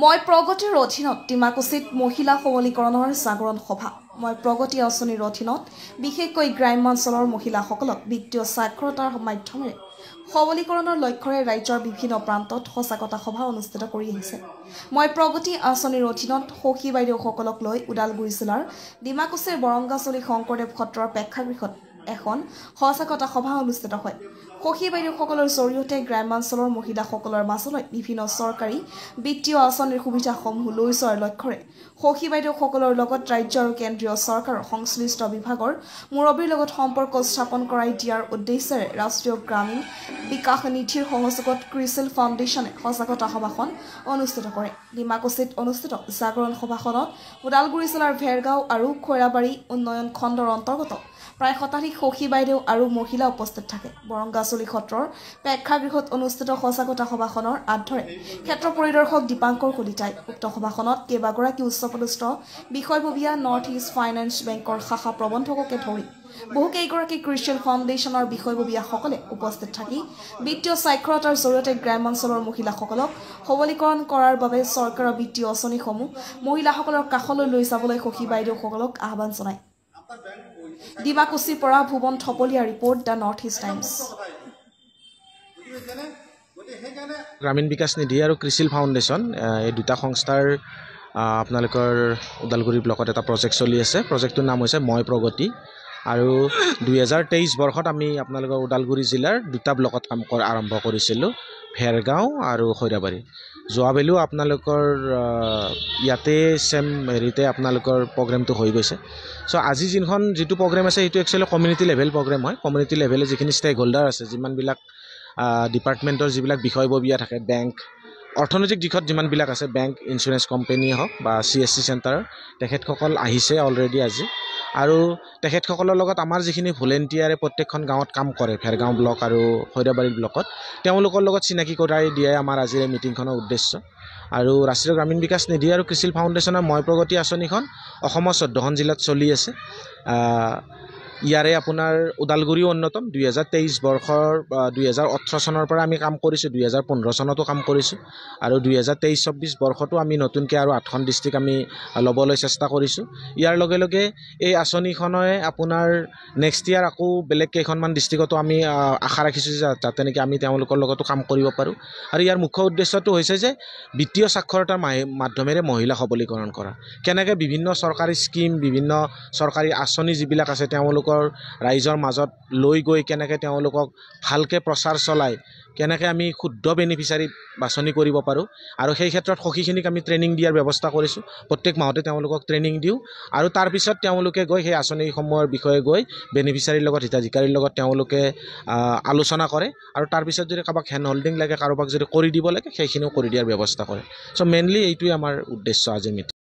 মই প্ৰগতিৰ অধীনত ডিমাকুছিত মহিলা সবলীকৰণৰ জাগৰণ সভা। মই প্ৰগতি আঁচনিৰ অধীনত বিশেষকৈ গ্ৰাম্যাঞ্চলৰ মহিলাসকলক বিত্তীয় সাক্ষৰতাৰ মাধ্যমেৰে সবলীকৰণৰ লক্ষ্যৰে ৰাজ্যৰ বিভিন্ন প্ৰান্তত সজাগতা সভা অনুষ্ঠিত কৰি আহিছে। মই প্ৰগতি আঁচনিৰ অধীনত সখী বাইদেউসকলক লৈ ওদালগুৰি জিলাৰ ডিমাকুছিৰ বৰংগাচলী শংকৰদেৱ সত্ৰৰ প্ৰেক্ষাগৃহত এখন সজাগতা সভা অনুষ্ঠিত হয়। সখী বাইদেউসকলৰ জৰিয়তে গ্ৰাম্যাঞ্চলৰ মহিলাসকলৰ মাজলৈ বিভিন্ন চৰকাৰী বিত্তীয় আঁচনিৰ সুবিধাসমূহ লৈ যোৱাৰ লক্ষ্যৰে সখী বাইদেউসকলৰ লগত ৰাজ্য আৰু কেন্দ্ৰীয় চৰকাৰৰ সংশ্লিষ্ট বিভাগৰ মুৰব্বীৰ লগত সম্পৰ্ক স্থাপন কৰাই দিয়াৰ উদ্দেশ্যেৰে ৰাষ্ট্ৰীয় গ্ৰামীণ বিকাশ নিধিৰ সহযোগত ক্ৰিচিল ফাউণ্ডেশ্যনে সজাগতা সভাখন অনুষ্ঠিত কৰে। ডিমাকুছিত অনুষ্ঠিত জাগৰণ সভাখনত ওদালগুৰি জিলাৰ ভেৰগাঁও আৰু খৈৰাবাৰী উন্নয়ন খণ্ডৰ অন্তৰ্গত প্ৰায় শতাধিক সখী বাইদেউ আৰু মহিলা উপস্থিত থাকে। বৰংগাচলী সত্ৰৰ প্ৰেক্ষাগৃহত অনুষ্ঠিত সজাগতা সভাখনৰ আধাৰে ক্ষেত্ৰ পৰিদৰ্শক দীপাংকৰ কলিতাই উক্ত সভাখনত কেইবাগৰাকী উচ্চপদস্থ বিষয়ববীয়া নৰ্থ ইষ্ট ফাইনেন্স বেংকৰ শাখা প্ৰবন্ধককে ধৰি বহুকেইগৰাকী ক্ৰিচিল ফাউণ্ডেশ্যনৰ বিষয়ববীয়াসকলে উপস্থিত থাকি বিত্তীয় সাক্ষৰতাৰ জৰিয়তে গ্ৰাম্যাঞ্চলৰ মহিলাসকলক সবলীকৰণ কৰাৰ বাবে চৰকাৰৰ বিত্তীয় আঁচনিসমূহ মহিলাসকলৰ কাষলৈ লৈ যাবলৈ সখী বাইদেউসকলক আহ্বান জনায়। ডিমাকুছিৰ পৰা Bhuban Thaplia report the north east times. গ্ৰামীণ বিকাশ নিধি আৰু ক্ৰিচিল ফাউণ্ডেশ্যন এই দুটা সংস্থাৰ আপোনালোকৰ ওদালগুৰি ব্লকত এটা প্ৰজেক্ট চলি আছে। প্ৰজেক্টটোৰ নাম হৈছে মই প্ৰগতি। আৰু 2023 বৰ্ষত আমি আপোনালোকৰ ওদালগুৰি জিলাৰ দুটা ব্লকত কাম আৰম্ভ কৰিছিলোঁ, ভেৰগাঁও আৰু খৈৰাবাৰী। যোৱাবেলিও আপোনালোকৰ ইয়াতে চেম হেৰিতে আপোনালোকৰ প্ৰগ্ৰেমটো হৈ গৈছে। চ' আজি যিটো প্ৰগ্ৰেম আছে সেইটো একচুৱেলি কমিউনিটি লেভেল প্ৰগ্ৰেম হয়। কমিউনিটি লেভেলে যিখিনি ষ্টেক হোল্ডাৰ আছে, যিমানবিলাক ডিপাৰ্টমেণ্টৰ যিবিলাক বিষয়ববীয়া থাকে, বেংক, অৰ্থনৈতিক দিশত যিমানবিলাক আছে, বেংক, ইঞ্চুৰেঞ্চ কোম্পানী হওক বা CSC চেণ্টাৰ, তেখেতসকল আহিছে অলৰেডি আজি। আৰু তেখেতসকলৰ লগত আমাৰ যিখিনি ভলেণ্টিয়াৰে প্ৰত্যেকখন গাঁৱত কাম কৰে, ভেৰগাঁও ব্লক আৰু খৈৰাবাৰী ব্লকত, তেওঁলোকৰ লগত চিনাকি কৰাই দিয়াই আমাৰ আজিৰ এই মিটিংখনৰ উদ্দেশ্য। আৰু ৰাষ্ট্ৰীয় গ্ৰামীণ বিকাশ নিধি আৰু ক্ৰিচিল ফাউণ্ডেশ্যনৰ মই প্ৰগতি আঁচনিখন অসমৰ 14খন জিলাত চলি আছে। ইয়াৰে আপোনাৰ ওদালগুৰি অন্যতম। 2023 বৰ্ষৰ 2018 চনৰ পৰা আমি কাম কৰিছোঁ, 2015 চনতো কাম কৰিছোঁ। আৰু 2023-24 বৰ্ষতো আমি নতুনকৈ আৰু 8খন ডিষ্ট্ৰিক্ট আমি ল'বলৈ চেষ্টা কৰিছোঁ। ইয়াৰ লগে লগে এই আঁচনিখনে আপোনাৰ নেক্সট ইয়াৰ আকৌ বেলেগ কেইখনমান ডিষ্ট্ৰিক্টতো আমি আশা ৰাখিছোঁ যাতে নেকি আমি তেওঁলোকৰ লগতো কাম কৰিব পাৰোঁ। আৰু ইয়াৰ মুখ্য উদ্দেশ্যটো হৈছে যে বিত্তীয় সাক্ষৰতাৰ মাধ্যমেৰে মহিলা সবলীকৰণ কৰা। কেনেকৈ বিভিন্ন চৰকাৰী স্কিম, বিভিন্ন চৰকাৰী আঁচনি যিবিলাক আছে তেওঁলোকৰ ৰাইজৰ মাজত লৈ গৈ কেনেকৈ তেওঁলোকক ভালকৈ প্ৰচাৰ চলাই কেনেকৈ আমি শুদ্ধ বেনিফিচাৰী বাছনি কৰিব পাৰোঁ। আৰু সেই ক্ষেত্ৰত সখীখিনিক আমি ট্ৰেইনিং দিয়াৰ ব্যৱস্থা কৰিছোঁ। প্ৰত্যেক মাহতে তেওঁলোকক ট্ৰেইনিং দিওঁ আৰু তাৰপিছত তেওঁলোকে গৈ সেই আঁচনিসমূহৰ বিষয়ে গৈ বেনিফিচাৰীৰ লগত, হিতাধিকাৰীৰ লগত তেওঁলোকে আলোচনা কৰে। আৰু তাৰপিছত যদি কাৰোবাক হেণ্ড হোল্ডিং লাগে, কাৰোবাক যদি কৰি দিব লাগে, সেইখিনিও কৰি দিয়াৰ ব্যৱস্থা কৰে। চ' মেইনলি এইটোৱে আমাৰ উদ্দেশ্য আজিৰ মিটিং।